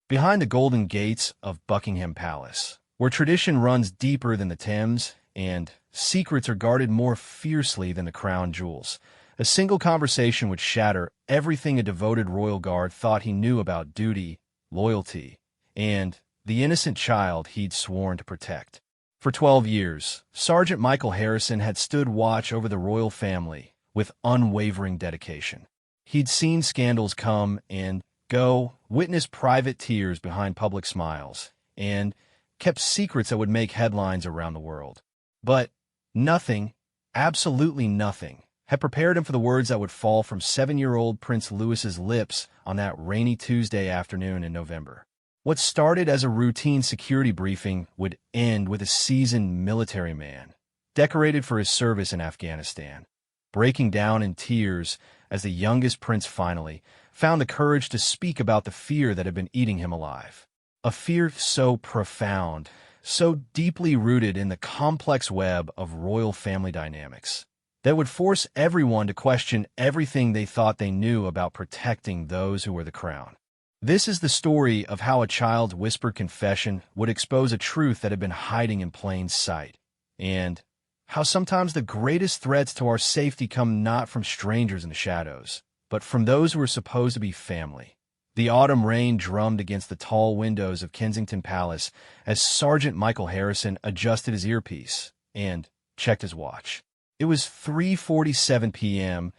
behind the golden gates of Buckingham Palace, where tradition runs deeper than the Thames and secrets are guarded more fiercely than the crown jewels. A single conversation would shatter everything a devoted royal guard thought he knew about duty, loyalty, and the innocent child he'd sworn to protect. For 12 years, Sergeant Michael Harrison had stood watch over the royal family with unwavering dedication. He'd seen scandals come and go, witnessed private tears behind public smiles, and kept secrets that would make headlines around the world. But nothing, absolutely nothing, had prepared him for the words that would fall from 7-year-old Prince Louis's lips on that rainy Tuesday afternoon in November. What started as a routine security briefing would end with a seasoned military man, decorated for his service in Afghanistan, breaking down in tears as the youngest prince finally found the courage to speak about the fear that had been eating him alive. A fear so profound, so deeply rooted in the complex web of royal family dynamics, that would force everyone to question everything they thought they knew about protecting those who were the crown. This is the story of how a child's whispered confession would expose a truth that had been hiding in plain sight, and how sometimes the greatest threats to our safety come not from strangers in the shadows, but from those who are supposed to be family. The autumn rain drummed against the tall windows of Kensington Palace as Sergeant Michael Harrison adjusted his earpiece and checked his watch. It was 3:47 p.m.,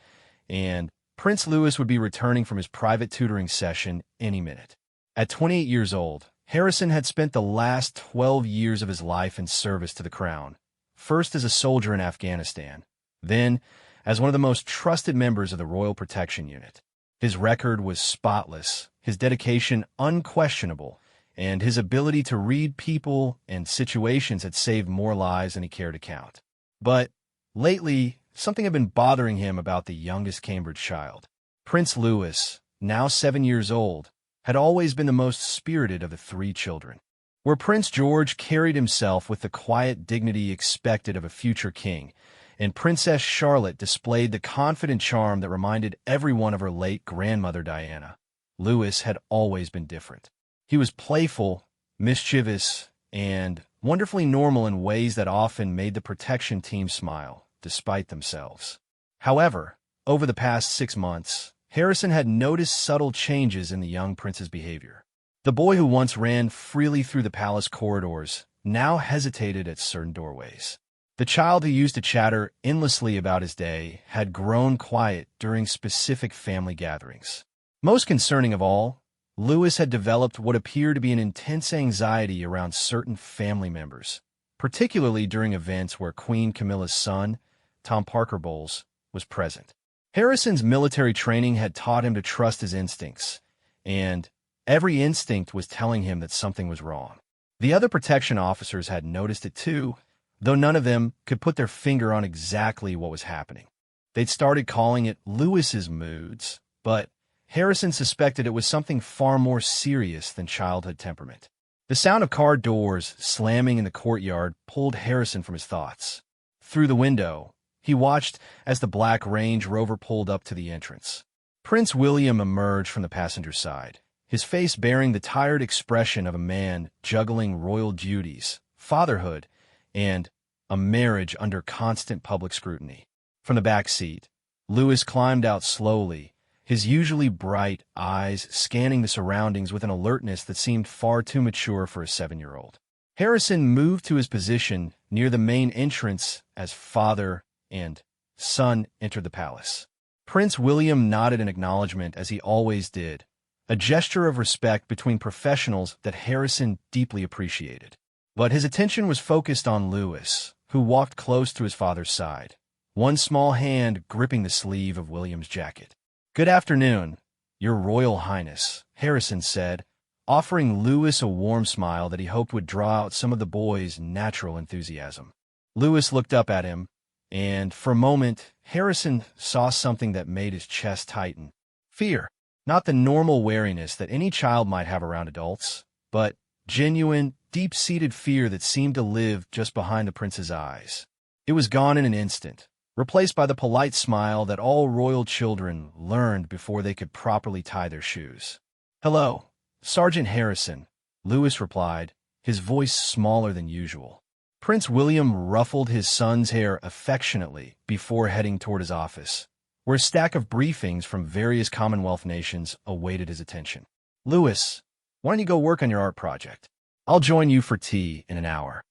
and Prince Louis would be returning from his private tutoring session any minute. At 28 years old, Harrison had spent the last 12 years of his life in service to the crown, first as a soldier in Afghanistan, then as one of the most trusted members of the Royal Protection Unit. His record was spotless, his dedication unquestionable, and his ability to read people and situations had saved more lives than he cared to count. But lately, something had been bothering him about the youngest Cambridge child. Prince Louis, now 7 years old, had always been the most spirited of the 3 children. Where Prince George carried himself with the quiet dignity expected of a future king, and Princess Charlotte displayed the confident charm that reminded everyone of her late grandmother Diana, Louis had always been different. He was playful, mischievous, and wonderfully normal in ways that often made the protection team smile, despite themselves. However, over the past 6 months, Harrison had noticed subtle changes in the young prince's behavior. The boy who once ran freely through the palace corridors now hesitated at certain doorways. The child who used to chatter endlessly about his day had grown quiet during specific family gatherings. Most concerning of all, Louis had developed what appeared to be an intense anxiety around certain family members, particularly during events where Queen Camilla's son, Tom Parker Bowles, was present. Harrison's military training had taught him to trust his instincts, and every instinct was telling him that something was wrong. The other protection officers had noticed it too, though none of them could put their finger on exactly what was happening. They'd started calling it Louis's moods, but Harrison suspected it was something far more serious than childhood temperament. The sound of car doors slamming in the courtyard pulled Harrison from his thoughts. Through the window, he watched as the black Range Rover pulled up to the entrance. Prince William emerged from the passenger side, his face bearing the tired expression of a man juggling royal duties, fatherhood, and a marriage under constant public scrutiny. From the back seat, Louis climbed out slowly, his usually bright eyes scanning the surroundings with an alertness that seemed far too mature for a 7-year-old. Harrison moved to his position near the main entrance as father and son entered the palace. Prince William nodded in acknowledgement as he always did, a gesture of respect between professionals that Harrison deeply appreciated. But his attention was focused on Louis, who walked close to his father's side, one small hand gripping the sleeve of William's jacket. "Good afternoon, Your Royal Highness," Harrison said, offering Louis a warm smile that he hoped would draw out some of the boy's natural enthusiasm. Louis looked up at him, and for a moment, Harrison saw something that made his chest tighten. Fear, not the normal wariness that any child might have around adults, but genuine, deep-seated fear that seemed to live just behind the prince's eyes. It was gone in an instant, replaced by the polite smile that all royal children learned before they could properly tie their shoes. "Hello," Sergeant Harrison, Lewis replied, his voice smaller than usual. Prince William ruffled his son's hair affectionately before heading toward his office, where a stack of briefings from various Commonwealth nations awaited his attention. Lewis, why don't you go work on your art project? I'll join you for tea in an hour.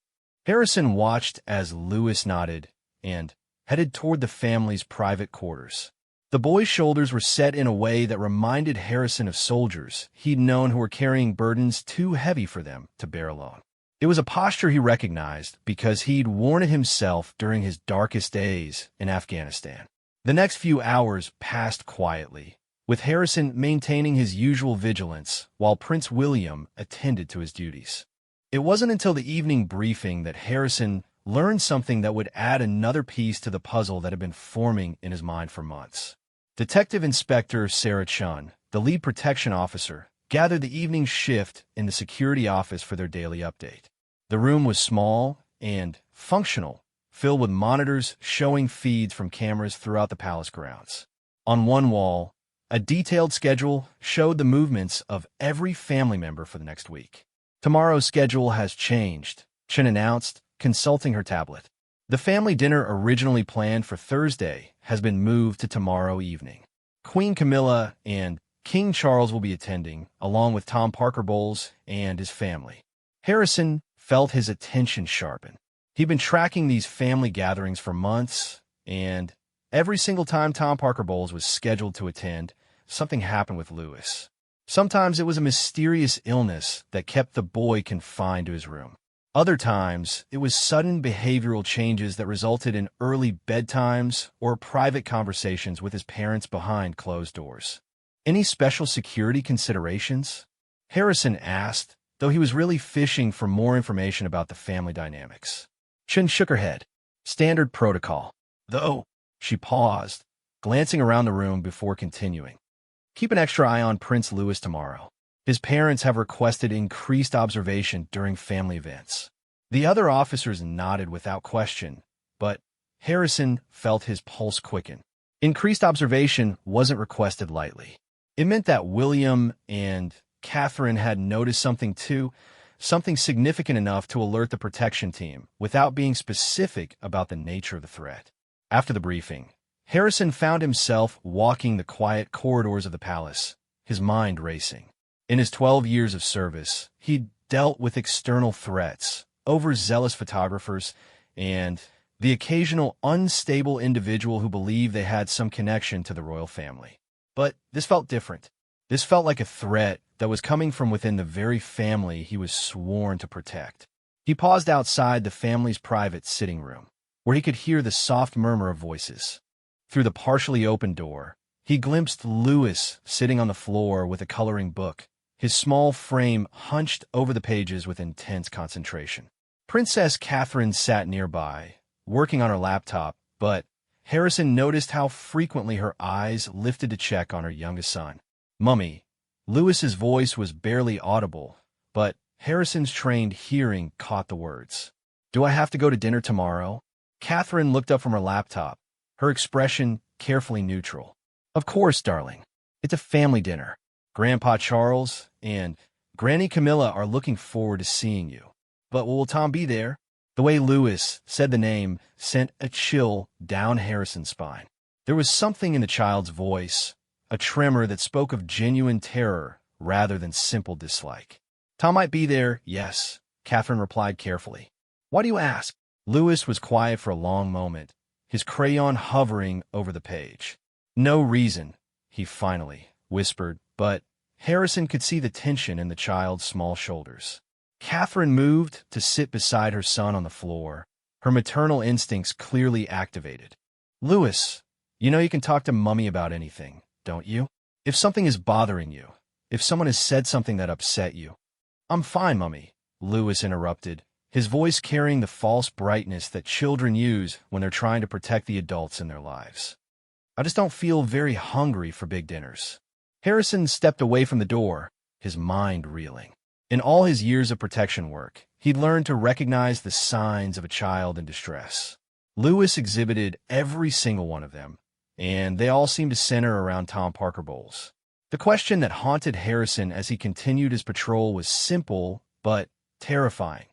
Harrison watched as Lewis nodded and headed toward the family's private quarters. The boy's shoulders were set in a way that reminded Harrison of soldiers he'd known who were carrying burdens too heavy for them to bear alone. It was a posture he recognized because he'd worn it himself during his darkest days in Afghanistan. The next few hours passed quietly, with Harrison maintaining his usual vigilance while Prince William attended to his duties. It wasn't until the evening briefing that Harrison learned something that would add another piece to the puzzle that had been forming in his mind for months. Detective Inspector Sarah Chun, the lead protection officer, gathered the evening shift in the security office for their daily update. The room was small and functional, filled with monitors showing feeds from cameras throughout the palace grounds. On one wall, a detailed schedule showed the movements of every family member for the next week. Tomorrow's schedule has changed, Chun announced, consulting her tablet. The family dinner originally planned for Thursday has been moved to tomorrow evening. Queen Camilla and King Charles will be attending, along with Tom Parker Bowles and his family. Harrison felt his attention sharpen. He'd been tracking these family gatherings for months, and every single time Tom Parker Bowles was scheduled to attend, something happened with Lewis. Sometimes it was a mysterious illness that kept the boy confined to his room. Other times, it was sudden behavioral changes that resulted in early bedtimes or private conversations with his parents behind closed doors. Any special security considerations? Harrison asked, though he was really fishing for more information about the family dynamics. Chun shook her head. Standard protocol. Though, she paused, glancing around the room before continuing. Keep an extra eye on Prince Louis tomorrow. His parents have requested increased observation during family events. The other officers nodded without question, but Harrison felt his pulse quicken. Increased observation wasn't requested lightly. It meant that William and Catherine had noticed something too, something significant enough to alert the protection team without being specific about the nature of the threat. After the briefing, Harrison found himself walking the quiet corridors of the palace, his mind racing. In his 12 years of service, he'd dealt with external threats, overzealous photographers, and the occasional unstable individual who believed they had some connection to the royal family. But this felt different. This felt like a threat that was coming from within the very family he was sworn to protect. He paused outside the family's private sitting room, where he could hear the soft murmur of voices. Through the partially open door, he glimpsed Lewis sitting on the floor with a coloring book, his small frame hunched over the pages with intense concentration. Princess Catherine sat nearby, working on her laptop, but Harrison noticed how frequently her eyes lifted to check on her youngest son. Mummy. Lewis's voice was barely audible, but Harrison's trained hearing caught the words. Do I have to go to dinner tomorrow? Catherine looked up from her laptop, her expression carefully neutral. Of course, darling. It's a family dinner. Grandpa Charles and Granny Camilla are looking forward to seeing you. But will Tom be there? The way Lewis said the name sent a chill down Harrison's spine. There was something in the child's voice, a tremor that spoke of genuine terror rather than simple dislike. Tom might be there, yes, Catherine replied carefully. Why do you ask? Lewis was quiet for a long moment, his crayon hovering over the page. No reason, he finally whispered, but Harrison could see the tension in the child's small shoulders. Catherine moved to sit beside her son on the floor, her maternal instincts clearly activated. Lewis, you know you can talk to Mummy about anything, don't you? If something is bothering you, if someone has said something that upset you. I'm fine, Mummy, Lewis interrupted, his voice carrying the false brightness that children use when they're trying to protect the adults in their lives. I just don't feel very hungry for big dinners. Harrison stepped away from the door, his mind reeling. In all his years of protection work, he'd learned to recognize the signs of a child in distress. Lewis exhibited every single one of them, and they all seemed to center around Tom Parker Bowles. The question that haunted Harrison as he continued his patrol was simple but terrifying.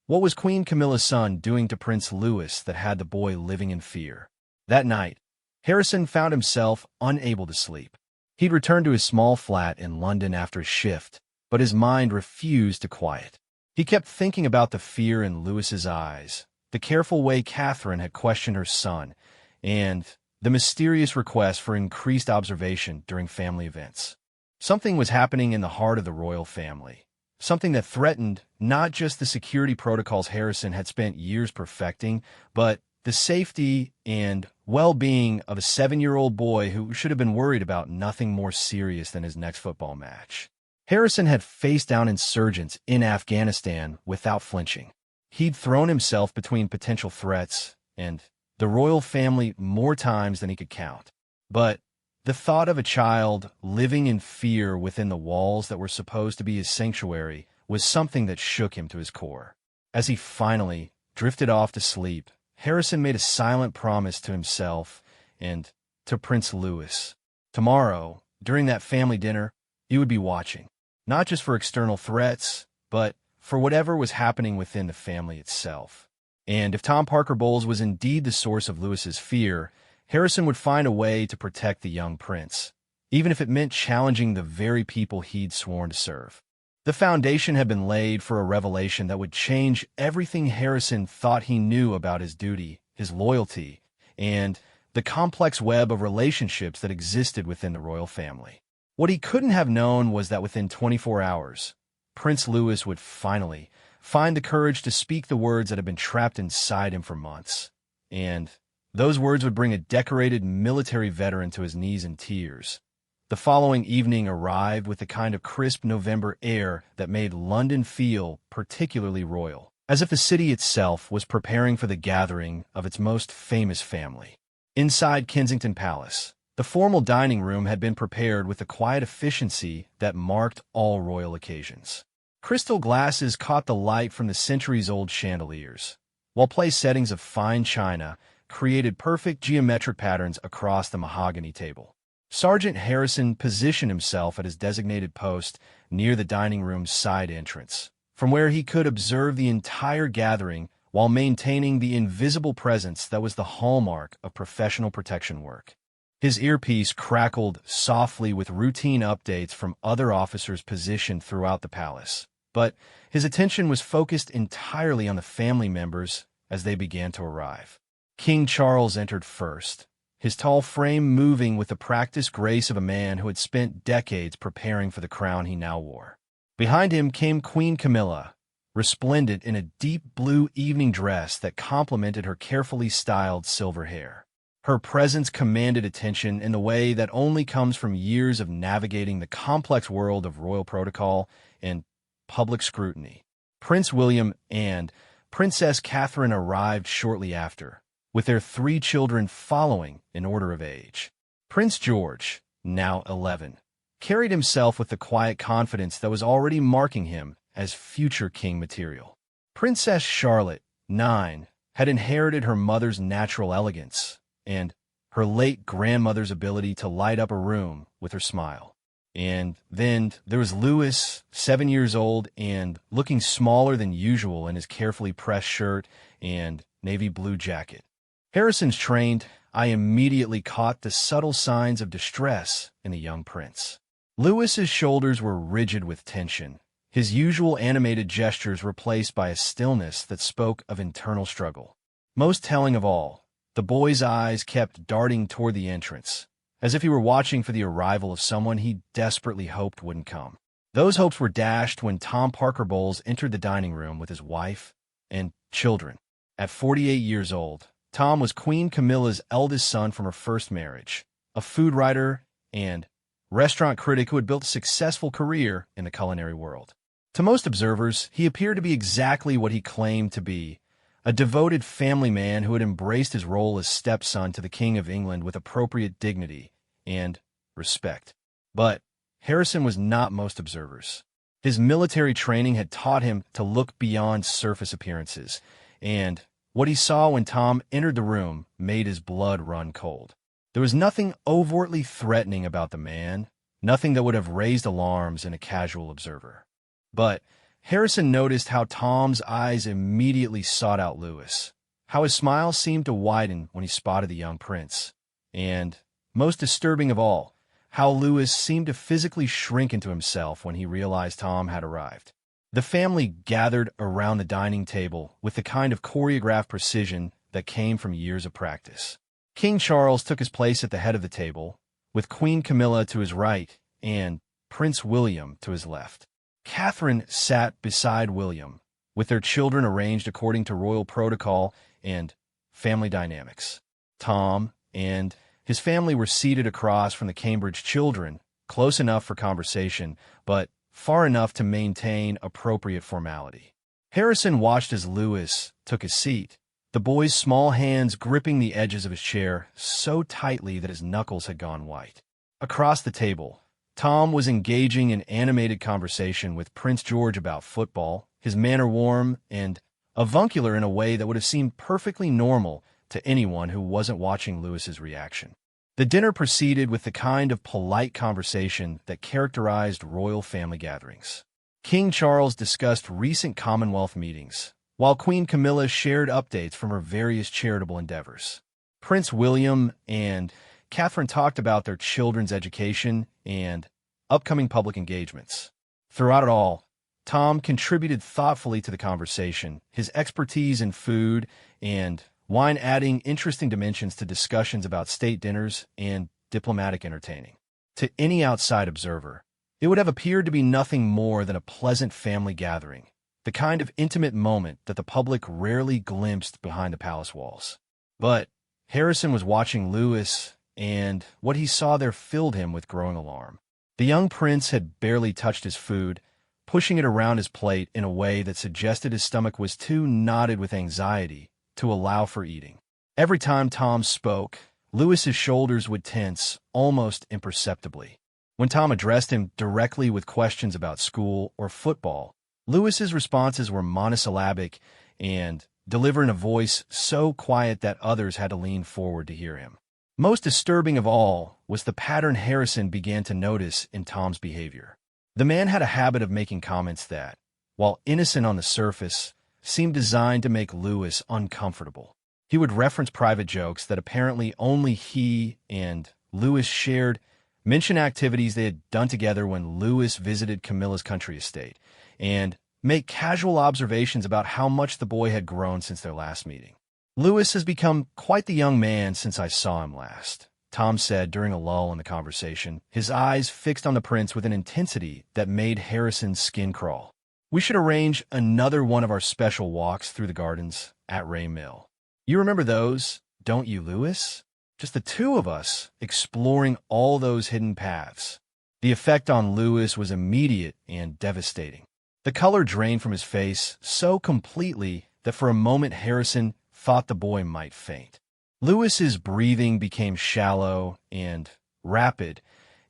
What was Queen Camilla's son doing to Prince Louis that had the boy living in fear? That night, Harrison found himself unable to sleep. He'd returned to his small flat in London after a shift, but his mind refused to quiet. He kept thinking about the fear in Louis's eyes, the careful way Catherine had questioned her son, and the mysterious request for increased observation during family events. Something was happening in the heart of the royal family, something that threatened not just the security protocols Harrison had spent years perfecting, but the safety and well-being of a 7-year-old boy who should have been worried about nothing more serious than his next football match. Harrison had faced down insurgents in Afghanistan without flinching. He'd thrown himself between potential threats and the royal family more times than he could count. But the thought of a child living in fear within the walls that were supposed to be his sanctuary was something that shook him to his core. As he finally drifted off to sleep, Harrison made a silent promise to himself and to Prince Louis. Tomorrow, during that family dinner, he would be watching, not just for external threats, but for whatever was happening within the family itself. And if Tom Parker Bowles was indeed the source of Louis's fear, Harrison would find a way to protect the young prince, even if it meant challenging the very people he'd sworn to serve. The foundation had been laid for a revelation that would change everything Harrison thought he knew about his duty, his loyalty, and the complex web of relationships that existed within the royal family. What he couldn't have known was that within 24 hours, Prince Louis would finally find the courage to speak the words that had been trapped inside him for months. And those words would bring a decorated military veteran to his knees in tears. The following evening arrived with the kind of crisp November air that made London feel particularly royal, as if the city itself was preparing for the gathering of its most famous family. Inside Kensington Palace, the formal dining room had been prepared with the quiet efficiency that marked all royal occasions. Crystal glasses caught the light from the centuries-old chandeliers, while place settings of fine china created perfect geometric patterns across the mahogany table. Sergeant Harrison positioned himself at his designated post near the dining room's side entrance, from where he could observe the entire gathering while maintaining the invisible presence that was the hallmark of professional protection work. His earpiece crackled softly with routine updates from other officers positioned throughout the palace, but his attention was focused entirely on the family members as they began to arrive. King Charles entered first, his tall frame moving with the practiced grace of a man who had spent decades preparing for the crown he now wore. Behind him came Queen Camilla, resplendent in a deep blue evening dress that complemented her carefully styled silver hair. Her presence commanded attention in the way that only comes from years of navigating the complex world of royal protocol and public scrutiny. Prince William and Princess Catherine arrived shortly after, with their 3 children following in order of age. Prince George, now 11, carried himself with the quiet confidence that was already marking him as future king material. Princess Charlotte, 9, had inherited her mother's natural elegance and her late grandmother's ability to light up a room with her smile. And then there was Louis, 7 years old and looking smaller than usual in his carefully pressed shirt and navy blue jacket. Harrison's trained eye immediately caught the subtle signs of distress in the young prince. Louis's shoulders were rigid with tension, his usual animated gestures replaced by a stillness that spoke of internal struggle. Most telling of all, the boy's eyes kept darting toward the entrance, as if he were watching for the arrival of someone he desperately hoped wouldn't come. Those hopes were dashed when Tom Parker Bowles entered the dining room with his wife and children. At 48 years old, Tom was Queen Camilla's eldest son from her first marriage, a food writer and restaurant critic who had built a successful career in the culinary world. To most observers, he appeared to be exactly what he claimed to be, a devoted family man who had embraced his role as stepson to the King of England with appropriate dignity and respect. But Harrison was not most observers. His military training had taught him to look beyond surface appearances, and what he saw when Tom entered the room made his blood run cold. There was nothing overtly threatening about the man, nothing that would have raised alarms in a casual observer. But Harrison noticed how Tom's eyes immediately sought out Lewis, how his smile seemed to widen when he spotted the young prince, and, most disturbing of all, how Lewis seemed to physically shrink into himself when he realized Tom had arrived. The family gathered around the dining table with the kind of choreographed precision that came from years of practice. King Charles took his place at the head of the table, with Queen Camilla to his right and Prince William to his left. Catherine sat beside William, with their children arranged according to royal protocol and family dynamics. Tom and his family were seated across from the Cambridge children, close enough for conversation, but far enough to maintain appropriate formality. Harrison watched as Lewis took his seat, the boy's small hands gripping the edges of his chair so tightly that his knuckles had gone white. Across the table, Tom was engaging in animated conversation with Prince George about football, his manner warm and avuncular in a way that would have seemed perfectly normal to anyone who wasn't watching Lewis's reaction. The dinner proceeded with the kind of polite conversation that characterized royal family gatherings. King Charles discussed recent Commonwealth meetings, while Queen Camilla shared updates from her various charitable endeavors. Prince William and Catherine talked about their children's education and upcoming public engagements. Throughout it all, Tom contributed thoughtfully to the conversation, his expertise in food and wine adding interesting dimensions to discussions about state dinners and diplomatic entertaining. To any outside observer, it would have appeared to be nothing more than a pleasant family gathering, the kind of intimate moment that the public rarely glimpsed behind the palace walls. But Harrison was watching Lewis, and what he saw there filled him with growing alarm. The young prince had barely touched his food, pushing it around his plate in a way that suggested his stomach was too knotted with anxiety to allow for eating. Every time Tom spoke, Lewis's shoulders would tense almost imperceptibly. When Tom addressed him directly with questions about school or football, Lewis's responses were monosyllabic and delivered in a voice so quiet that others had to lean forward to hear him. Most disturbing of all was the pattern Harrison began to notice in Tom's behavior. The man had a habit of making comments that, while innocent on the surface, seemed designed to make Lewis uncomfortable. He would reference private jokes that apparently only he and Lewis shared, mention activities they had done together when Lewis visited Camilla's country estate, and make casual observations about how much the boy had grown since their last meeting. "Lewis has become quite the young man since I saw him last," Tom said during a lull in the conversation, his eyes fixed on the prince with an intensity that made Harrison's skin crawl. "We should arrange another one of our special walks through the gardens at Ray Mill. You remember those, don't you, Lewis? Just the two of us exploring all those hidden paths." The effect on Lewis was immediate and devastating. The color drained from his face so completely that for a moment Harrison thought the boy might faint. Lewis's breathing became shallow and rapid,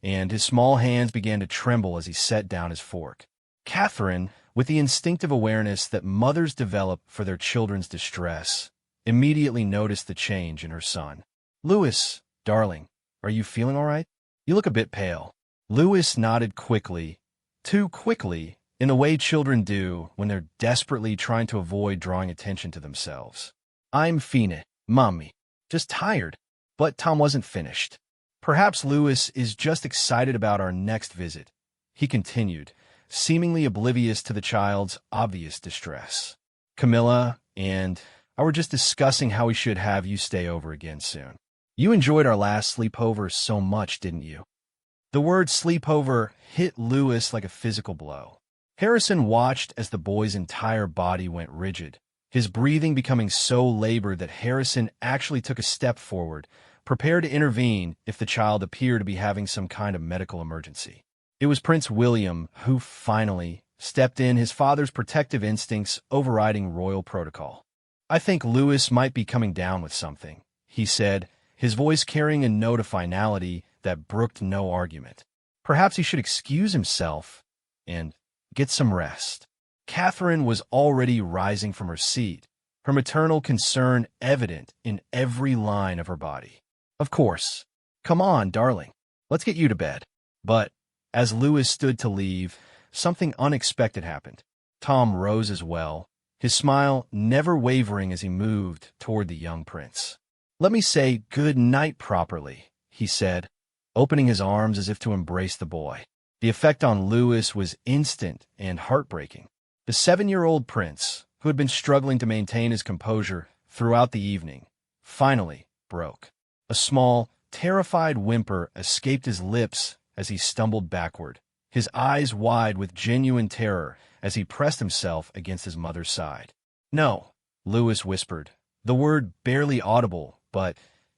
and his small hands began to tremble as he set down his fork. Catherine, with the instinctive awareness that mothers develop for their children's distress, immediately noticed the change in her son. "Lewis, darling, are you feeling all right? You look a bit pale." Lewis nodded quickly, too quickly, in the way children do when they're desperately trying to avoid drawing attention to themselves. "I'm fine, Mommy. Just tired." But Tom wasn't finished. "Perhaps Lewis is just excited about our next visit," he continued, seemingly oblivious to the child's obvious distress. "Camilla and I were just discussing how we should have you stay over again soon. You enjoyed our last sleepover so much, didn't you?" The word sleepover hit Lewis like a physical blow. Harrison watched as the boy's entire body went rigid, his breathing becoming so labored that Harrison actually took a step forward, prepared to intervene if the child appeared to be having some kind of medical emergency. It was Prince William who finally stepped in, his father's protective instincts overriding royal protocol. "I think Lewis might be coming down with something," he said, his voice carrying a note of finality that brooked no argument. "Perhaps he should excuse himself and get some rest." Catherine was already rising from her seat, her maternal concern evident in every line of her body. "Of course. Come on, darling. Let's get you to bed." But As Louis stood to leave, something unexpected happened. Tom rose as well, his smile never wavering as he moved toward the young prince. "Let me say good night properly," he said, opening his arms as if to embrace the boy. The effect on Louis was instant and heartbreaking. The 7-year-old prince, who had been struggling to maintain his composure throughout the evening, finally broke. A small, terrified whimper escaped his lips as he stumbled backward, his eyes wide with genuine terror as he pressed himself against his mother's side. "No," Louis whispered, the word barely audible, but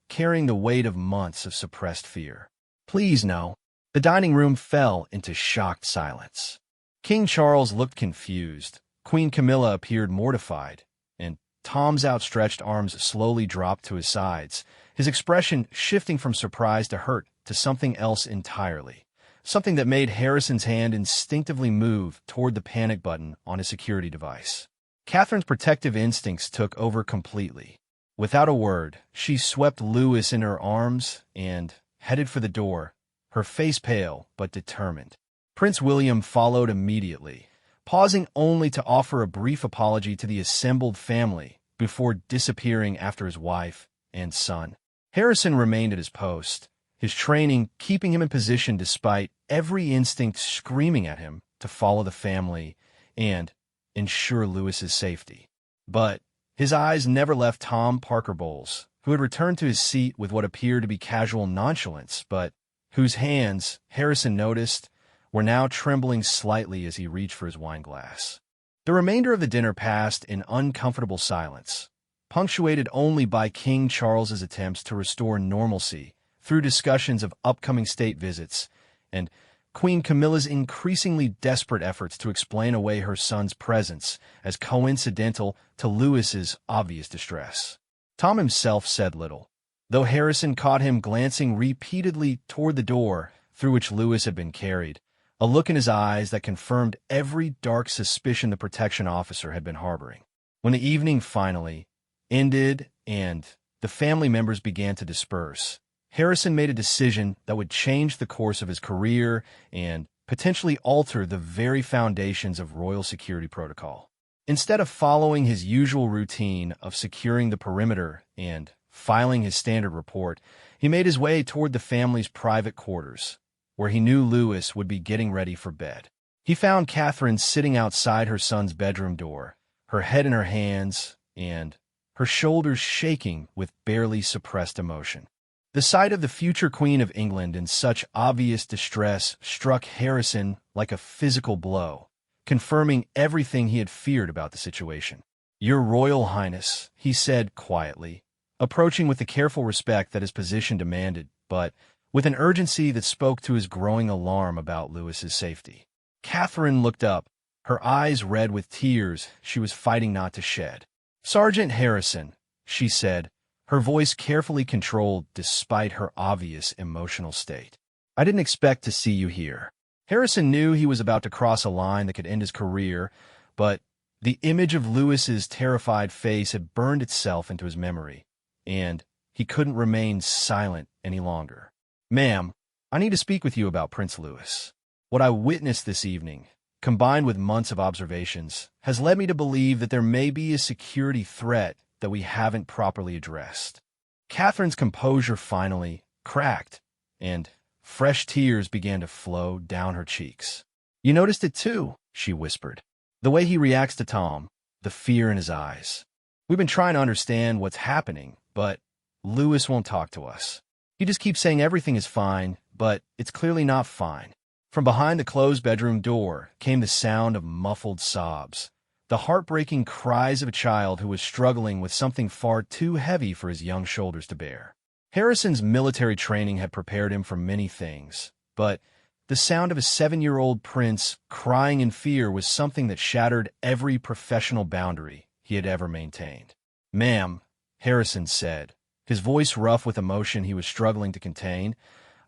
carrying the weight of months of suppressed fear. "Please, no." The dining room fell into shocked silence. King Charles looked confused, Queen Camilla appeared mortified, and Tom's outstretched arms slowly dropped to his sides, his expression shifting from surprise to hurt to something else entirely, something that made Harrison's hand instinctively move toward the panic button on his security device. Catherine's protective instincts took over completely. Without a word, she swept Louis in her arms and headed for the door, her face pale but determined. Prince William followed immediately, pausing only to offer a brief apology to the assembled family before disappearing after his wife and son. Harrison remained at his post, his training keeping him in position despite every instinct screaming at him to follow the family and ensure Louis's safety. But his eyes never left Tom Parker Bowles, who had returned to his seat with what appeared to be casual nonchalance, but whose hands, Harrison noticed, were now trembling slightly as he reached for his wineglass. The remainder of the dinner passed in uncomfortable silence, punctuated only by King Charles's attempts to restore normalcy through discussions of upcoming state visits and Queen Camilla's increasingly desperate efforts to explain away her son's presence as coincidental to Louis's obvious distress. Tom himself said little, though Harrison caught him glancing repeatedly toward the door through which Louis had been carried, a look in his eyes that confirmed every dark suspicion the protection officer had been harboring. When the evening finally ended and the family members began to disperse, Harrison made a decision that would change the course of his career and potentially alter the very foundations of royal security protocol. Instead of following his usual routine of securing the perimeter and filing his standard report, he made his way toward the family's private quarters, where he knew Louis would be getting ready for bed. He found Catherine sitting outside her son's bedroom door, her head in her hands and her shoulders shaking with barely suppressed emotion. The sight of the future Queen of England in such obvious distress struck Harrison like a physical blow, confirming everything he had feared about the situation. "Your Royal Highness," he said quietly, approaching with the careful respect that his position demanded, but with an urgency that spoke to his growing alarm about Louis's safety. Catherine looked up, her eyes red with tears she was fighting not to shed. "Sergeant Harrison," she said, her voice carefully controlled despite her obvious emotional state. "I didn't expect to see you here." Harrison knew he was about to cross a line that could end his career, but the image of Louis's terrified face had burned itself into his memory, and he couldn't remain silent any longer. "Ma'am, I need to speak with you about Prince Louis. What I witnessed this evening, combined with months of observations, has led me to believe that there may be a security threat that we haven't properly addressed." Catherine's composure finally cracked, and fresh tears began to flow down her cheeks. "You noticed it too," she whispered. "The way he reacts to Tom, the fear in his eyes. We've been trying to understand what's happening, but Louis won't talk to us. He just keeps saying everything is fine, but it's clearly not fine." From behind the closed bedroom door came the sound of muffled sobs, the heartbreaking cries of a child who was struggling with something far too heavy for his young shoulders to bear. Harrison's military training had prepared him for many things, but the sound of a 7-year-old prince crying in fear was something that shattered every professional boundary he had ever maintained. "Ma'am," Harrison said, his voice rough with emotion he was struggling to contain,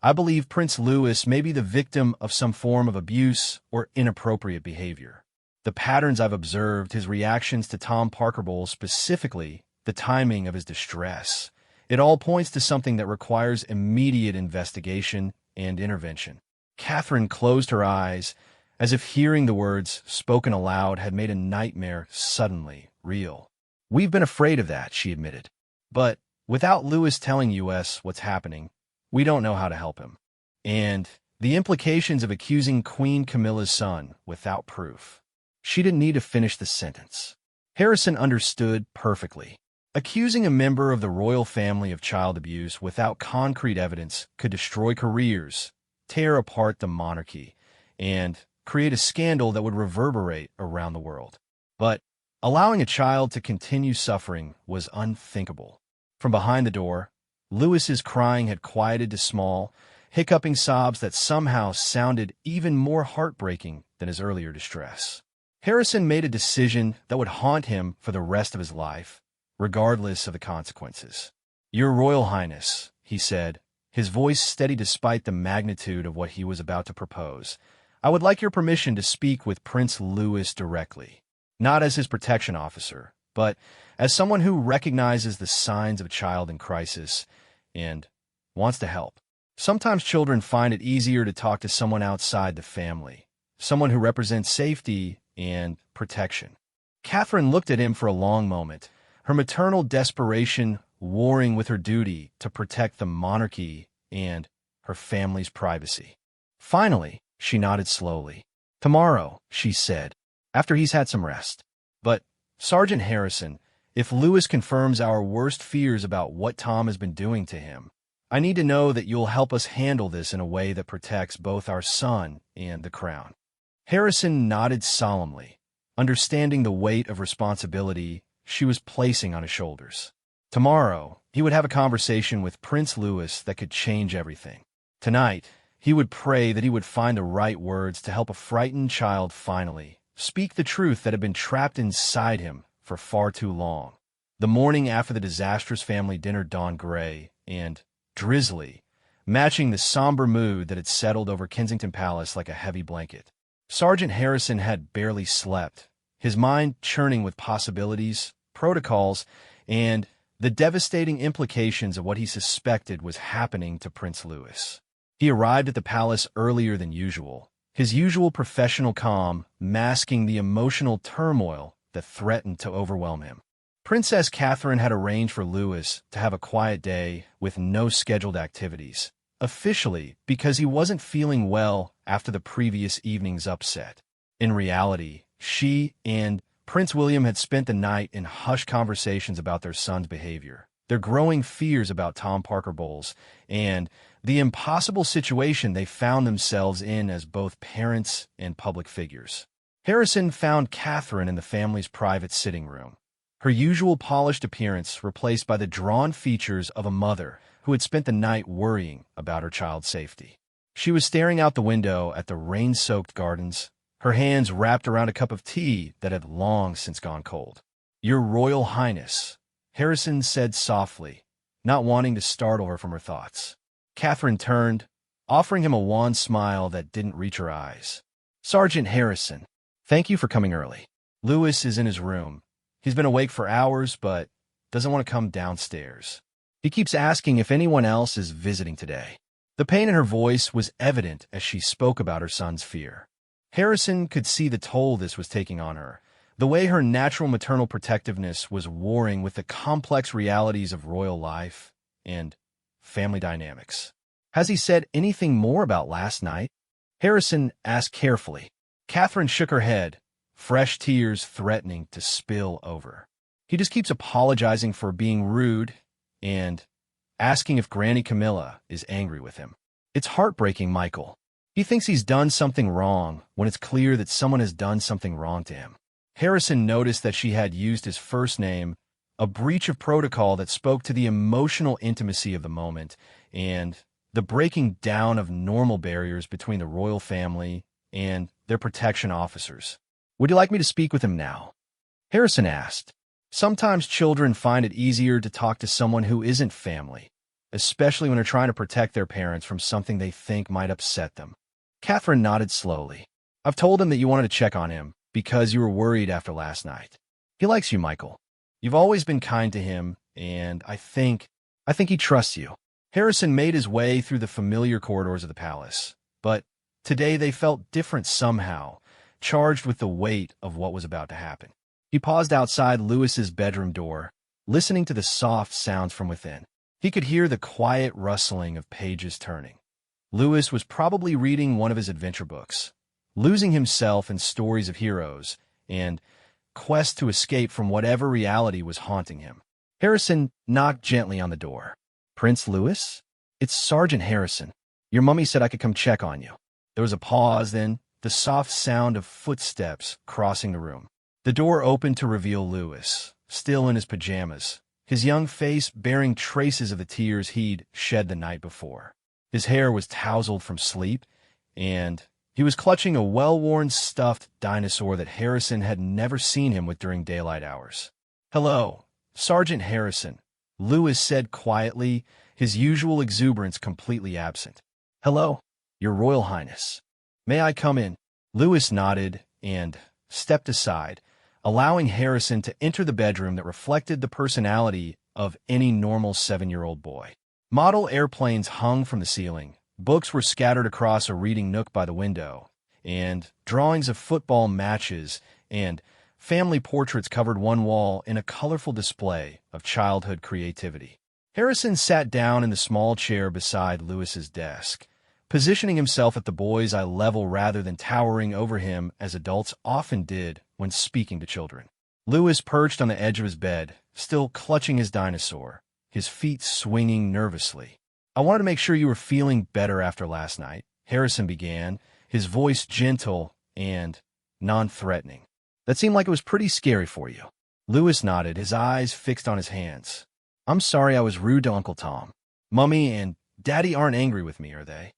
"I believe Prince Louis may be the victim of some form of abuse or inappropriate behavior. The patterns I've observed, his reactions to Tom Parker Bowles specifically, the timing of his distress, it all points to something that requires immediate investigation and intervention." Catherine closed her eyes, as if hearing the words spoken aloud had made a nightmare suddenly real. "We've been afraid of that," she admitted. "But without Lewis telling us what's happening, we don't know how to help him. And the implications of accusing Queen Camilla's son without proof." She didn't need to finish the sentence. Harrison understood perfectly. Accusing a member of the royal family of child abuse without concrete evidence could destroy careers, tear apart the monarchy, and create a scandal that would reverberate around the world. But allowing a child to continue suffering was unthinkable. From behind the door, Lewis's crying had quieted to small, hiccuping sobs that somehow sounded even more heartbreaking than his earlier distress. Harrison made a decision that would haunt him for the rest of his life, regardless of the consequences. "Your Royal Highness," he said, his voice steady despite the magnitude of what he was about to propose, "I would like your permission to speak with Prince Louis directly, not as his protection officer, but as someone who recognizes the signs of a child in crisis and wants to help. Sometimes children find it easier to talk to someone outside the family, someone who represents safety and protection." Catherine looked at him for a long moment, her maternal desperation warring with her duty to protect the monarchy and her family's privacy. Finally, she nodded slowly. "Tomorrow," she said, "after he's had some rest. But, Sergeant Harrison, if Lewis confirms our worst fears about what Tom has been doing to him, I need to know that you'll help us handle this in a way that protects both our son and the crown." Harrison nodded solemnly, understanding the weight of responsibility she was placing on his shoulders. Tomorrow, he would have a conversation with Prince Louis that could change everything. Tonight, he would pray that he would find the right words to help a frightened child finally speak the truth that had been trapped inside him for far too long. The morning after the disastrous family dinner dawned gray and drizzly, matching the somber mood that had settled over Kensington Palace like a heavy blanket. Sergeant Harrison had barely slept, his mind churning with possibilities, protocols, and the devastating implications of what he suspected was happening to Prince Louis. He arrived at the palace earlier than usual, his usual professional calm masking the emotional turmoil that threatened to overwhelm him. Princess Catherine had arranged for Louis to have a quiet day with no scheduled activities, officially because he wasn't feeling well after the previous evening's upset. In reality, she and Prince William had spent the night in hushed conversations about their son's behavior, their growing fears about Tom Parker Bowles, and the impossible situation they found themselves in as both parents and public figures. Harrison found Catherine in the family's private sitting room, her usual polished appearance replaced by the drawn features of a mother who had spent the night worrying about her child's safety. She was staring out the window at the rain-soaked gardens, her hands wrapped around a cup of tea that had long since gone cold. "Your Royal Highness," Harrison said softly, not wanting to startle her from her thoughts. Catherine turned, offering him a wan smile that didn't reach her eyes. "Sergeant Harrison, thank you for coming early. Louis is in his room. He's been awake for hours, but doesn't want to come downstairs. He keeps asking if anyone else is visiting today." The pain in her voice was evident as she spoke about her son's fear. Harrison could see the toll this was taking on her, the way her natural maternal protectiveness was warring with the complex realities of royal life and family dynamics. "Has he said anything more about last night?" Harrison asked carefully. Catherine shook her head, fresh tears threatening to spill over. "He just keeps apologizing for being rude and asking if Granny Camilla is angry with him. It's heartbreaking, Michael. He thinks he's done something wrong when it's clear that someone has done something wrong to him." Harrison noticed that she had used his first name, a breach of protocol that spoke to the emotional intimacy of the moment and the breaking down of normal barriers between the royal family and their protection officers. "Would you like me to speak with him now?" Harrison asked. Sometimes children find it easier to talk to someone who isn't family, especially when they're trying to protect their parents from something they think might upset them. Catherine nodded slowly. "I've told him that you wanted to check on him because you were worried after last night. He likes you, Michael. You've always been kind to him, and I think he trusts you." Harrison made his way through the familiar corridors of the palace, but Today they felt different somehow, charged with the weight of what was about to happen. He paused outside Lewis's bedroom door, listening to the soft sounds from within. He could hear the quiet rustling of pages turning. Lewis was probably reading one of his adventure books, losing himself in stories of heroes and quests to escape from whatever reality was haunting him. Harrison knocked gently on the door. "Prince Lewis? It's Sergeant Harrison. Your mummy said I could come check on you." There was a pause, then the soft sound of footsteps crossing the room. The door opened to reveal Lewis, still in his pajamas, his young face bearing traces of the tears he'd shed the night before. His hair was tousled from sleep, and he was clutching a well-worn stuffed dinosaur that Harrison had never seen him with during daylight hours. "Hello, Sergeant Harrison," Lewis said quietly, his usual exuberance completely absent. "Hello, Your Royal Highness. May I come in?" Lewis nodded and stepped aside, allowing Harrison to enter the bedroom that reflected the personality of any normal 7-year-old boy. Model airplanes hung from the ceiling, books were scattered across a reading nook by the window, and drawings of football matches and family portraits covered one wall in a colorful display of childhood creativity. Harrison sat down in the small chair beside Lewis's desk, positioning himself at the boy's eye level rather than towering over him as adults often did when speaking to children. Lewis perched on the edge of his bed, still clutching his dinosaur, his feet swinging nervously. "I wanted to make sure you were feeling better after last night," Harrison began, his voice gentle and non-threatening. "That seemed like it was pretty scary for you." Lewis nodded, his eyes fixed on his hands. "I'm sorry I was rude to Uncle Tom. Mummy and Daddy aren't angry with me, are they?"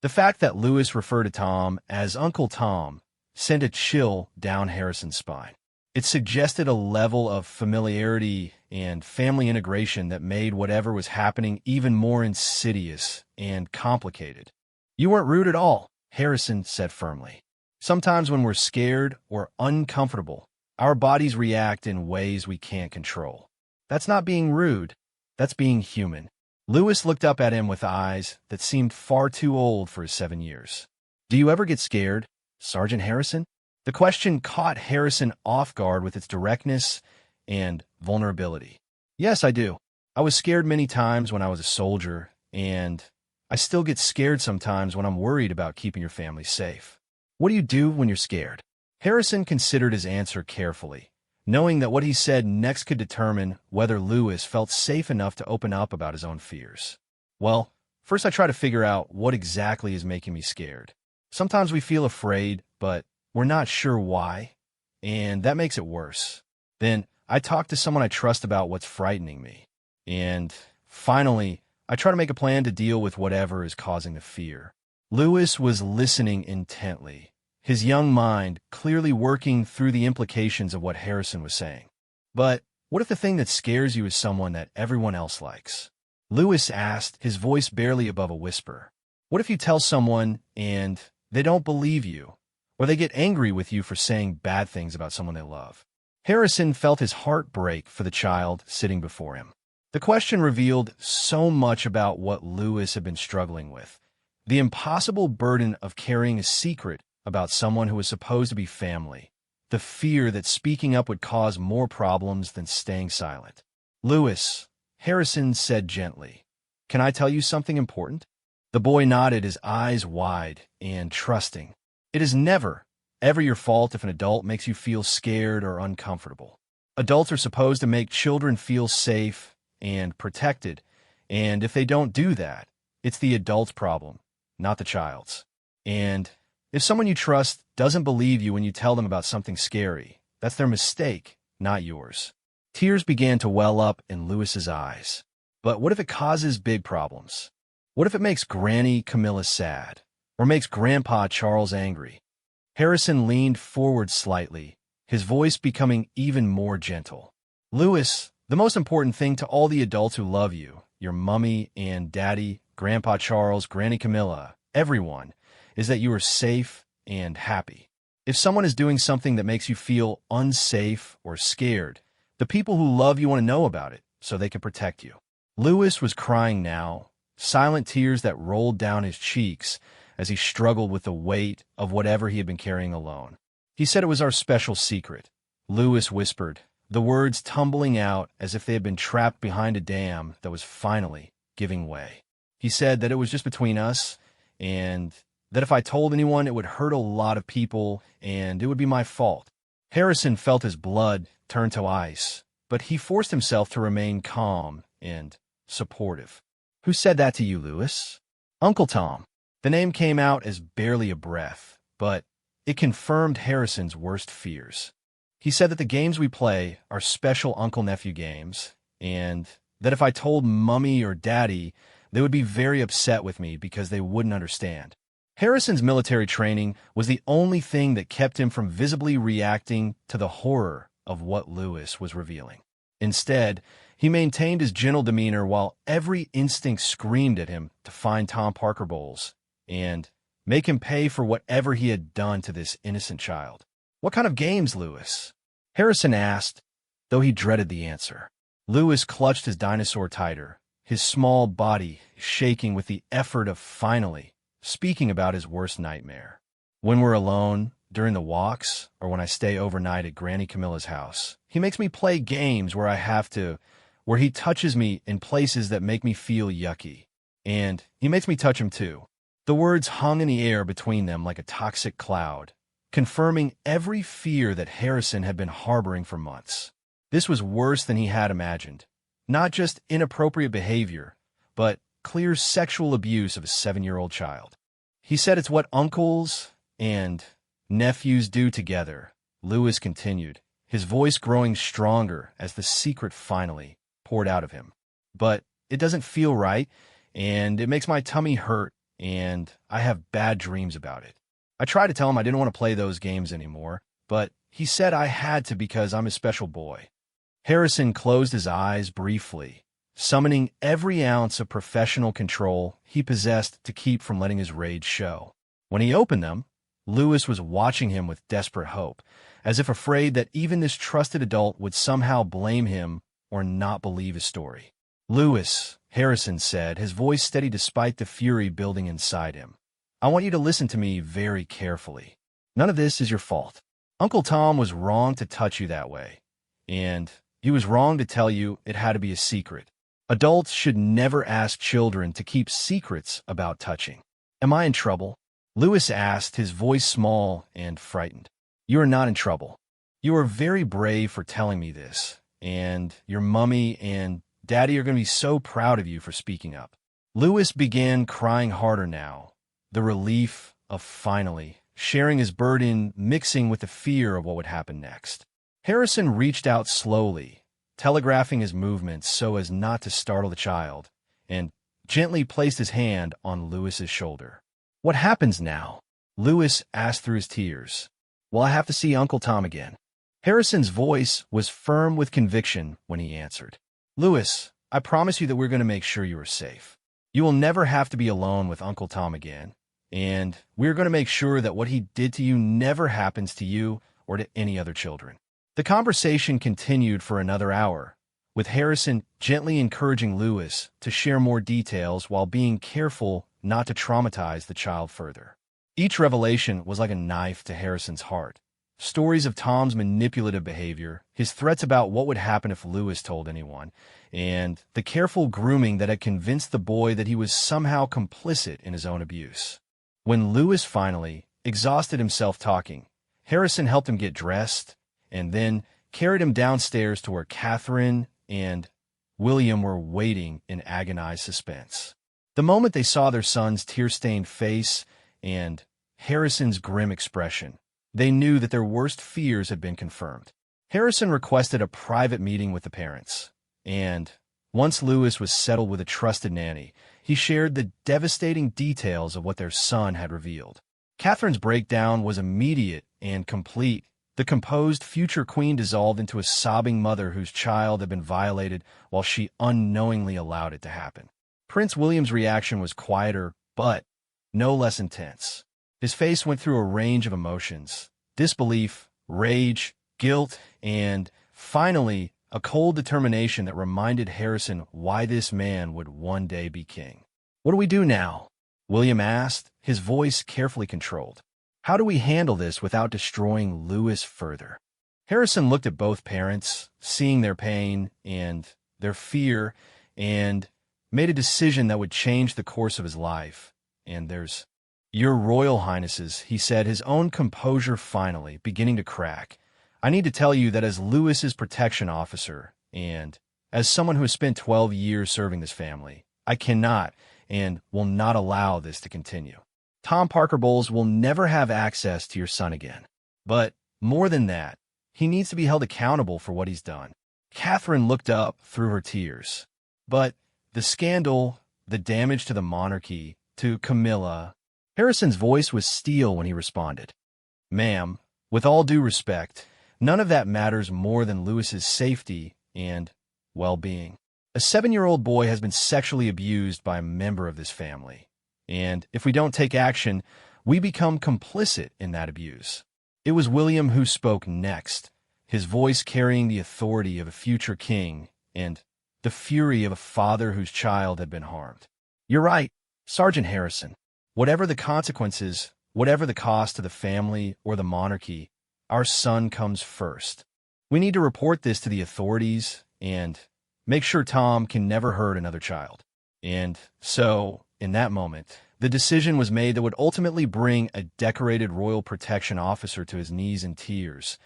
The fact that Lewis referred to Tom as Uncle Tom sent a chill down Harrison's spine. It suggested a level of familiarity and family integration that made whatever was happening even more insidious and complicated. "You weren't rude at all," Harrison said firmly. "Sometimes when we're scared or uncomfortable, our bodies react in ways we can't control. That's not being rude, that's being human." Lewis looked up at him with eyes that seemed far too old for his 7 years. "Do you ever get scared, Sergeant Harrison?" The question caught Harrison off guard with its directness and vulnerability. "Yes, I do. I was scared many times when I was a soldier, and I still get scared sometimes when I'm worried about keeping your family safe." "What do you do when you're scared?" Harrison considered his answer carefully, knowing that what he said next could determine whether Lewis felt safe enough to open up about his own fears. "Well, first I try to figure out what exactly is making me scared. Sometimes we feel afraid, but we're not sure why, and that makes it worse. Then I talk to someone I trust about what's frightening me. And finally, I try to make a plan to deal with whatever is causing the fear." Lewis was listening intently, his young mind clearly working through the implications of what Harrison was saying. "But what if the thing that scares you is someone that everyone else likes?" Lewis asked, his voice barely above a whisper. "What if you tell someone and they don't believe you, or they get angry with you for saying bad things about someone they love?" Harrison felt his heart break for the child sitting before him. The question revealed so much about what Lewis had been struggling with: the impossible burden of carrying a secret about someone who was supposed to be family, the fear that speaking up would cause more problems than staying silent. "Lewis," Harrison said gently, "can I tell you something important?" The boy nodded, his eyes wide and trusting. "It is never, ever your fault if an adult makes you feel scared or uncomfortable. Adults are supposed to make children feel safe and protected, and if they don't do that, it's the adult's problem, not the child's. And if someone you trust doesn't believe you when you tell them about something scary, that's their mistake, not yours." Tears began to well up in Lewis's eyes. But what if it causes big problems? What if it makes Granny Camilla sad, or makes Grandpa Charles angry? Harrison leaned forward slightly, his voice becoming even more gentle. "Lewis, the most important thing to all the adults who love you, your mummy and daddy, Grandpa Charles, Granny Camilla, everyone, is that you are safe and happy. If someone is doing something that makes you feel unsafe or scared, the people who love you want to know about it so they can protect you." Lewis was crying now, silent tears that rolled down his cheeks, as he struggled with the weight of whatever he had been carrying alone. He said it was our special secret, Lewis whispered, the words tumbling out as if they had been trapped behind a dam that was finally giving way. He said that it was just between us, and that if I told anyone, it would hurt a lot of people, and it would be my fault. Harrison felt his blood turn to ice, but he forced himself to remain calm and supportive. "Who said that to you, Lewis?" "Uncle Tom." The name came out as barely a breath, but it confirmed Harrison's worst fears. He said that the games we play are special uncle-nephew games, and that if I told Mummy or Daddy, they would be very upset with me because they wouldn't understand. Harrison's military training was the only thing that kept him from visibly reacting to the horror of what Lewis was revealing. Instead, he maintained his gentle demeanor while every instinct screamed at him to find Tom Parker Bowles and make him pay for whatever he had done to this innocent child. "What kind of games, Lewis?" Harrison asked, though he dreaded the answer. Lewis clutched his dinosaur tighter, his small body shaking with the effort of finally speaking about his worst nightmare. "When we're alone, during the walks, or when I stay overnight at Granny Camilla's house, he makes me play games where he touches me in places that make me feel yucky. And he makes me touch him too." The words hung in the air between them like a toxic cloud, confirming every fear that Harrison had been harboring for months. This was worse than he had imagined. Not just inappropriate behavior, but clear sexual abuse of a 7-year-old child. He said it's what uncles and nephews do together, Lewis continued, his voice growing stronger as the secret finally poured out of him. "But it doesn't feel right, and it makes my tummy hurt, and I have bad dreams about it." I tried to tell him I didn't want to play those games anymore, but he said I had to because I'm his special boy. Harrison closed his eyes briefly, summoning every ounce of professional control he possessed to keep from letting his rage show. When he opened them, Lewis was watching him with desperate hope, as if afraid that even this trusted adult would somehow blame him or not believe his story. "Lewis," Harrison said, his voice steady despite the fury building inside him, "I want you to listen to me very carefully. None of this is your fault. Uncle Tom was wrong to touch you that way, and he was wrong to tell you it had to be a secret. Adults should never ask children to keep secrets about touching." "Am I in trouble?" Lewis asked, his voice small and frightened. "You are not in trouble. You are very brave for telling me this, and your Mummy and Daddy are going to be so proud of you for speaking up." Lewis began crying harder now, the relief of finally sharing his burden mixing with the fear of what would happen next. Harrison reached out slowly, telegraphing his movements so as not to startle the child, and gently placed his hand on Lewis's shoulder. "What happens now?" Lewis asked through his tears. "Will I have to see Uncle Tom again?" Harrison's voice was firm with conviction when he answered. "Lewis, I promise you that we're going to make sure you are safe. You will never have to be alone with Uncle Tom again, and we're going to make sure that what he did to you never happens to you or to any other children." The conversation continued for another hour, with Harrison gently encouraging Lewis to share more details while being careful not to traumatize the child further. Each revelation was like a knife to Harrison's heart. Stories of Tom's manipulative behavior, his threats about what would happen if Lewis told anyone, and the careful grooming that had convinced the boy that he was somehow complicit in his own abuse. When Lewis finally exhausted himself talking, Harrison helped him get dressed and then carried him downstairs to where Catherine and William were waiting in agonized suspense. The moment they saw their son's tear-stained face and Harrison's grim expression, they knew that their worst fears had been confirmed. Harrison requested a private meeting with the parents, and once Lewis was settled with a trusted nanny, he shared the devastating details of what their son had revealed. Catherine's breakdown was immediate and complete. The composed future queen dissolved into a sobbing mother whose child had been violated while she unknowingly allowed it to happen. Prince William's reaction was quieter, but no less intense. His face went through a range of emotions: disbelief, rage, guilt, and, finally, a cold determination that reminded Harrison why this man would one day be king. "What do we do now?" William asked, his voice carefully controlled. "How do we handle this without destroying Lewis further?" Harrison looked at both parents, seeing their pain and their fear, and made a decision that would change the course of his life. "Your Royal Highnesses," he said, his own composure finally beginning to crack. "I need to tell you that as Lewis's protection officer, and as someone who has spent 12 years serving this family, I cannot and will not allow this to continue. Tom Parker Bowles will never have access to your son again. But more than that, he needs to be held accountable for what he's done." Catherine looked up through her tears. "But the scandal, the damage to the monarchy, to Camilla—" Harrison's voice was steel when he responded. "Ma'am, with all due respect, none of that matters more than Lewis's safety and well-being. A 7-year-old boy has been sexually abused by a member of this family, and if we don't take action, we become complicit in that abuse." It was William who spoke next, his voice carrying the authority of a future king and the fury of a father whose child had been harmed. "You're right, Sergeant Harrison. Whatever the consequences, whatever the cost to the family or the monarchy, our son comes first. We need to report this to the authorities and make sure Tom can never hurt another child." And so, in that moment, the decision was made that would ultimately bring a decorated royal protection officer to his knees in tears,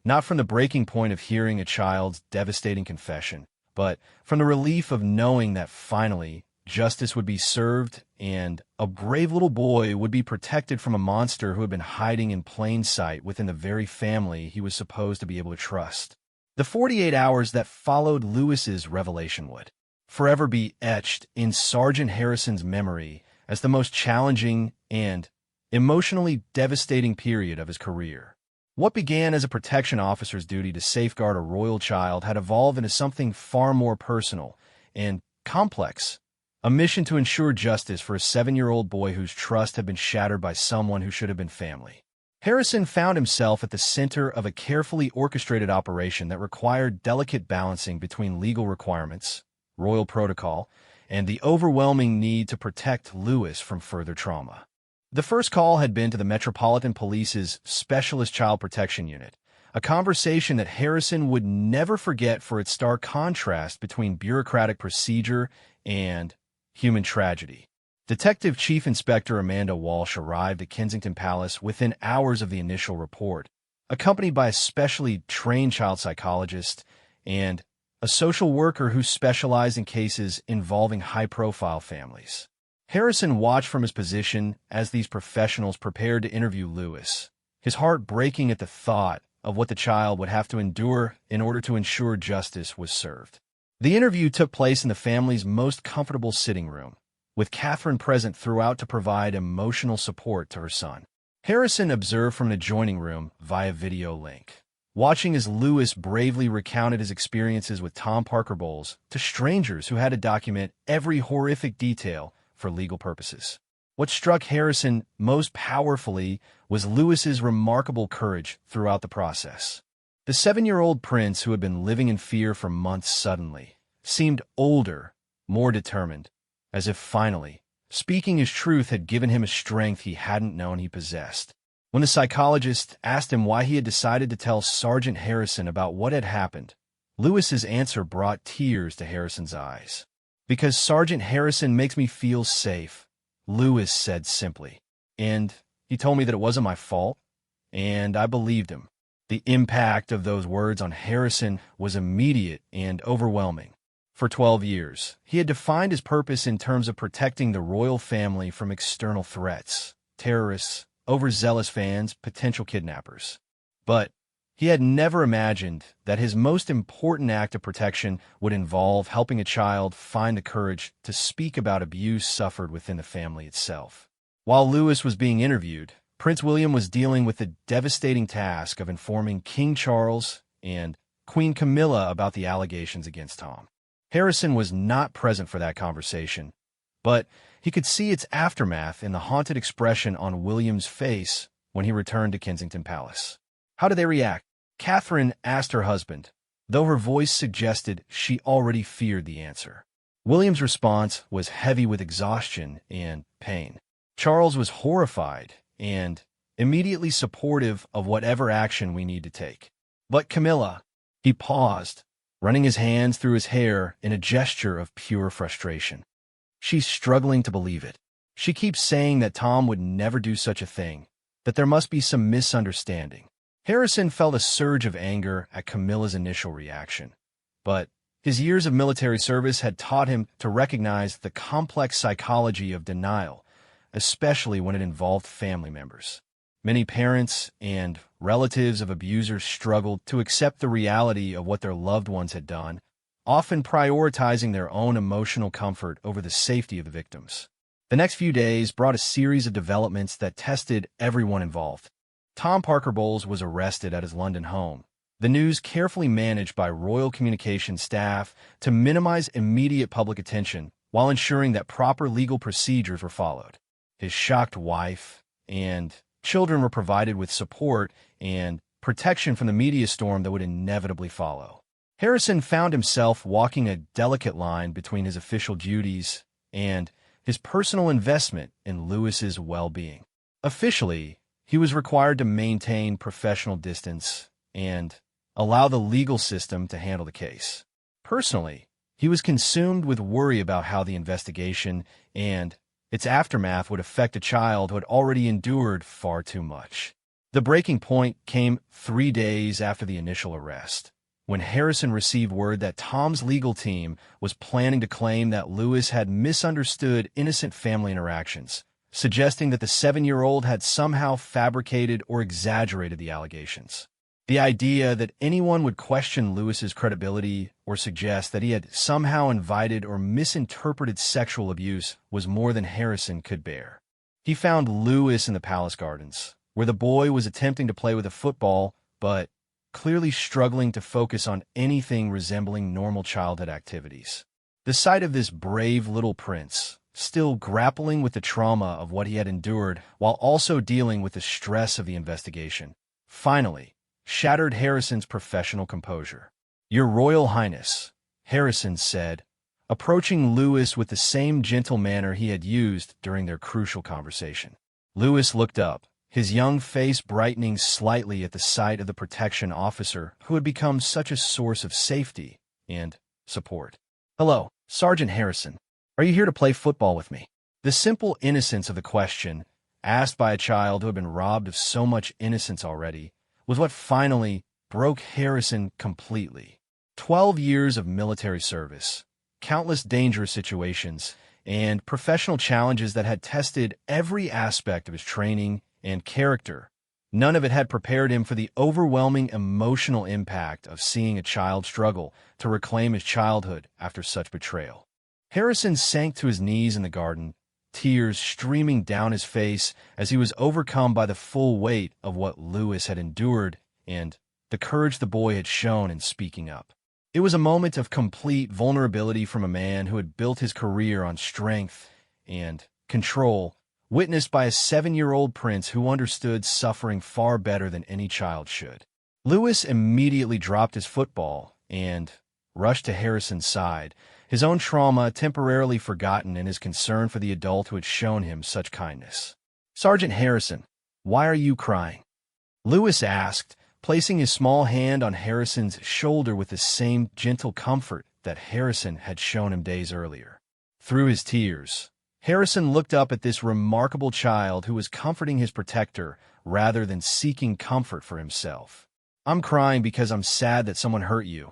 not from the breaking point of hearing a child's devastating confession, but from the relief of knowing that finally justice would be served and a brave little boy would be protected from a monster who had been hiding in plain sight within the very family he was supposed to be able to trust. The 48 hours that followed Lewis's revelation would forever be etched in Sergeant Harrison's memory as the most challenging and emotionally devastating period of his career. What began as a protection officer's duty to safeguard a royal child had evolved into something far more personal and complex, a mission to ensure justice for a 7-year-old boy whose trust had been shattered by someone who should have been family. Harrison found himself at the center of a carefully orchestrated operation that required delicate balancing between legal requirements, royal protocol, and the overwhelming need to protect Lewis from further trauma. The first call had been to the Metropolitan Police's Specialist Child Protection Unit, a conversation that Harrison would never forget for its stark contrast between bureaucratic procedure and human tragedy. Detective Chief Inspector Amanda Walsh arrived at Kensington Palace within hours of the initial report, accompanied by a specially trained child psychologist and a social worker who specialized in cases involving high-profile families. Harrison watched from his position as these professionals prepared to interview Lewis, his heart breaking at the thought of what the child would have to endure in order to ensure justice was served. The interview took place in the family's most comfortable sitting room, with Catherine present throughout to provide emotional support to her son. Harrison observed from an adjoining room via video link, watching as Lewis bravely recounted his experiences with Tom Parker Bowles to strangers who had to document every horrific detail for legal purposes. What struck Harrison most powerfully was Lewis's remarkable courage throughout the process. The 7-year-old prince who had been living in fear for months suddenly seemed older, more determined, as if finally, speaking his truth had given him a strength he hadn't known he possessed. When the psychologist asked him why he had decided to tell Sergeant Harrison about what had happened, Lewis's answer brought tears to Harrison's eyes. "Because Sergeant Harrison makes me feel safe," Lewis said simply. "And he told me that it wasn't my fault, and I believed him." The impact of those words on Harrison was immediate and overwhelming. For 12 years, he had defined his purpose in terms of protecting the royal family from external threats, terrorists, overzealous fans, potential kidnappers. But he had never imagined that his most important act of protection would involve helping a child find the courage to speak about abuse suffered within the family itself. While Lewis was being interviewed, Prince William was dealing with the devastating task of informing King Charles and Queen Camilla about the allegations against Tom. Harrison was not present for that conversation, but he could see its aftermath in the haunted expression on William's face when he returned to Kensington Palace. How did they react? Catherine asked her husband, though her voice suggested she already feared the answer. William's response was heavy with exhaustion and pain. Charles was horrified and immediately supportive of whatever action we need to take. But Camilla, he paused, running his hands through his hair in a gesture of pure frustration. She's struggling to believe it. She keeps saying that Tom would never do such a thing, that there must be some misunderstanding. Harrison felt a surge of anger at Camilla's initial reaction, but his years of military service had taught him to recognize the complex psychology of denial, especially when it involved family members. Many parents and relatives of abusers struggled to accept the reality of what their loved ones had done, often prioritizing their own emotional comfort over the safety of the victims. The next few days brought a series of developments that tested everyone involved. Tom Parker Bowles was arrested at his London home, the news carefully managed by Royal Communications staff to minimize immediate public attention while ensuring that proper legal procedures were followed. His shocked wife and children were provided with support and protection from the media storm that would inevitably follow. Harrison found himself walking a delicate line between his official duties and his personal investment in Lewis's well-being. Officially, he was required to maintain professional distance and allow the legal system to handle the case. Personally, he was consumed with worry about how the investigation and its aftermath would affect a child who had already endured far too much. The breaking point came 3 days after the initial arrest, when Harrison received word that Tom's legal team was planning to claim that Lewis had misunderstood innocent family interactions, suggesting that the 7-year-old had somehow fabricated or exaggerated the allegations. The idea that anyone would question Lewis's credibility or suggest that he had somehow invited or misinterpreted sexual abuse was more than Harrison could bear. He found Lewis in the palace gardens, where the boy was attempting to play with a football, but clearly struggling to focus on anything resembling normal childhood activities. The sight of this brave little prince, still grappling with the trauma of what he had endured while also dealing with the stress of the investigation, finally shattered Harrison's professional composure. "Your Royal Highness," Harrison said, approaching Lewis with the same gentle manner he had used during their crucial conversation. Lewis looked up, his young face brightening slightly at the sight of the protection officer who had become such a source of safety and support. "Hello, Sergeant Harrison. Are you here to play football with me?" The simple innocence of the question, asked by a child who had been robbed of so much innocence already, was what finally broke Harrison completely. 12 years of military service, countless dangerous situations, and professional challenges that had tested every aspect of his training and character. None of it had prepared him for the overwhelming emotional impact of seeing a child struggle to reclaim his childhood after such betrayal. Harrison sank to his knees in the garden, tears streaming down his face as he was overcome by the full weight of what Lewis had endured and the courage the boy had shown in speaking up. It was a moment of complete vulnerability from a man who had built his career on strength and control, witnessed by a 7-year-old prince who understood suffering far better than any child should. Lewis immediately dropped his football and rushed to Harrison's side, his own trauma temporarily forgotten in his concern for the adult who had shown him such kindness. "Sergeant Harrison, why are you crying?" Lewis asked, placing his small hand on Harrison's shoulder with the same gentle comfort that Harrison had shown him days earlier. Through his tears, Harrison looked up at this remarkable child who was comforting his protector rather than seeking comfort for himself. "I'm crying because I'm sad that someone hurt you,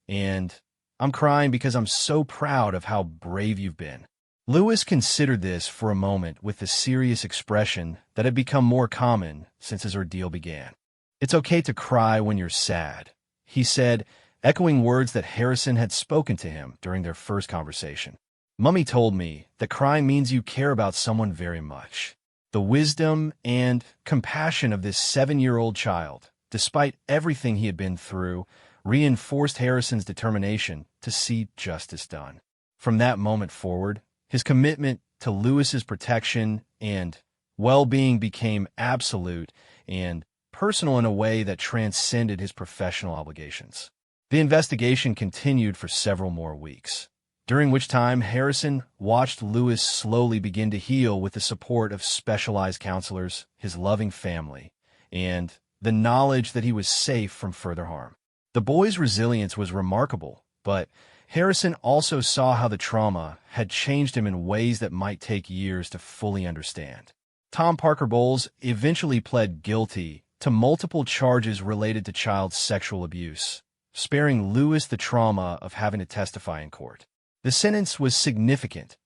and I'm crying because I'm so proud of how brave you've been." Lewis considered this for a moment with the serious expression that had become more common since his ordeal began. "It's okay to cry when you're sad," he said, echoing words that Harrison had spoken to him during their first conversation. "Mummy told me that crying means you care about someone very much." The wisdom and compassion of this 7-year-old child, despite everything he had been through, reinforced Harrison's determination to see justice done. From that moment forward, his commitment to Lewis's protection and well-being became absolute and personal in a way that transcended his professional obligations. The investigation continued for several more weeks, during which time Harrison watched Lewis slowly begin to heal with the support of specialized counselors, his loving family, and the knowledge that he was safe from further harm. The boy's resilience was remarkable, but Harrison also saw how the trauma had changed him in ways that might take years to fully understand. Tom Parker Bowles eventually pled guilty to multiple charges related to child sexual abuse, sparing Lewis the trauma of having to testify in court. The sentence was significant: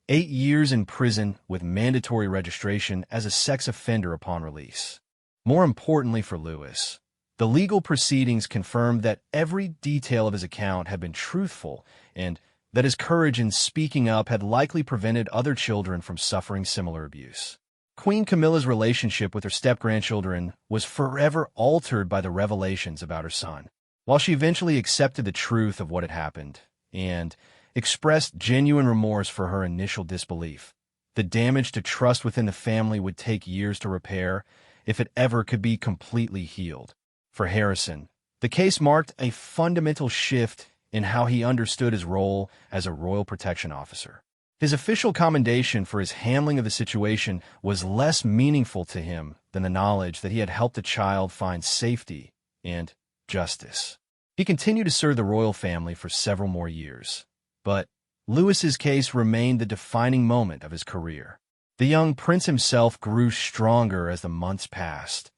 8 years in prison with mandatory registration as a sex offender upon release. More importantly for Lewis, the legal proceedings confirmed that every detail of his account had been truthful and that his courage in speaking up had likely prevented other children from suffering similar abuse. Queen Camilla's relationship with her step-grandchildren was forever altered by the revelations about her son. While she eventually accepted the truth of what had happened and expressed genuine remorse for her initial disbelief, the damage to trust within the family would take years to repair, if it ever could be completely healed. For Harrison, the case marked a fundamental shift in how he understood his role as a royal protection officer. His official commendation for his handling of the situation was less meaningful to him than the knowledge that he had helped a child find safety and justice. He continued to serve the royal family for several more years, but Lewis's case remained the defining moment of his career. The young prince himself grew stronger as the months passed,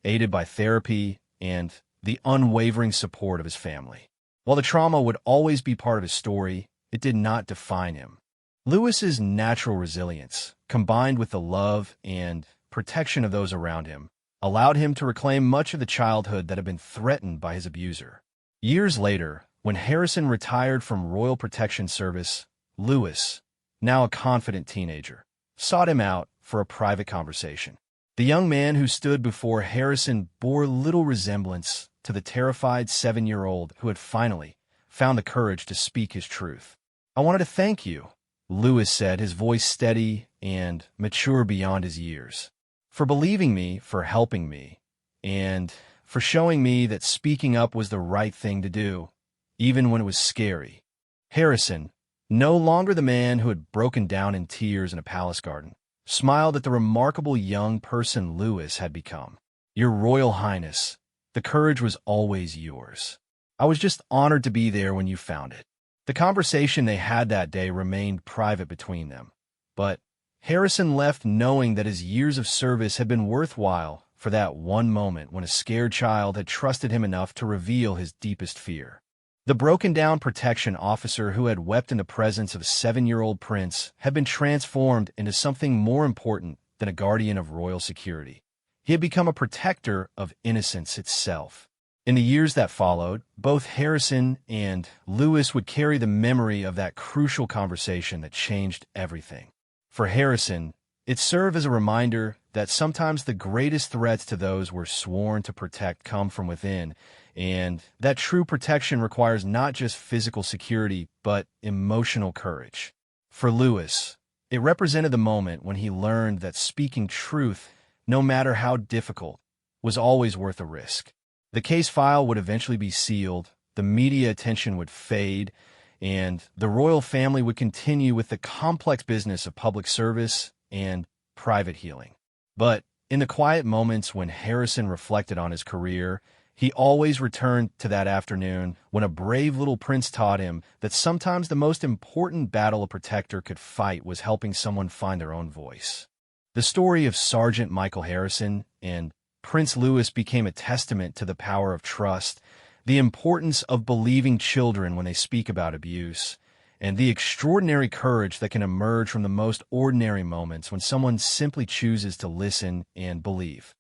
aided by therapy and the unwavering support of his family. While the trauma would always be part of his story, it did not define him. Lewis's natural resilience, combined with the love and protection of those around him, allowed him to reclaim much of the childhood that had been threatened by his abuser. Years later, when Harrison retired from Royal Protection Service, Lewis, now a confident teenager, sought him out for a private conversation. The young man who stood before Harrison bore little resemblance to the terrified 7-year-old who had finally found the courage to speak his truth. "I wanted to thank you," Lewis said, his voice steady and mature beyond his years, "for believing me, for helping me, and for showing me that speaking up was the right thing to do, even when it was scary." Harrison, no longer the man who had broken down in tears in a palace garden, smiled at the remarkable young person Lewis had become. "Your Royal Highness, the courage was always yours. I was just honored to be there when you found it." The conversation they had that day remained private between them, but Harrison left knowing that his years of service had been worthwhile for that one moment when a scared child had trusted him enough to reveal his deepest fear. The broken-down protection officer who had wept in the presence of a 7-year-old prince had been transformed into something more important than a guardian of royal security. He had become a protector of innocence itself. In the years that followed, both Harrison and Lewis would carry the memory of that crucial conversation that changed everything. For Harrison, it served as a reminder that sometimes the greatest threats to those we're sworn to protect come from within, and that true protection requires not just physical security, but emotional courage. For Lewis, it represented the moment when he learned that speaking truth, no matter how difficult, was always worth a risk. The case file would eventually be sealed, the media attention would fade, and the royal family would continue with the complex business of public service and private healing. But in the quiet moments when Harrison reflected on his career, he always returned to that afternoon when a brave little prince taught him that sometimes the most important battle a protector could fight was helping someone find their own voice. The story of Sergeant Michael Harrison and Prince Louis became a testament to the power of trust, the importance of believing children when they speak about abuse, and the extraordinary courage that can emerge from the most ordinary moments when someone simply chooses to listen and believe.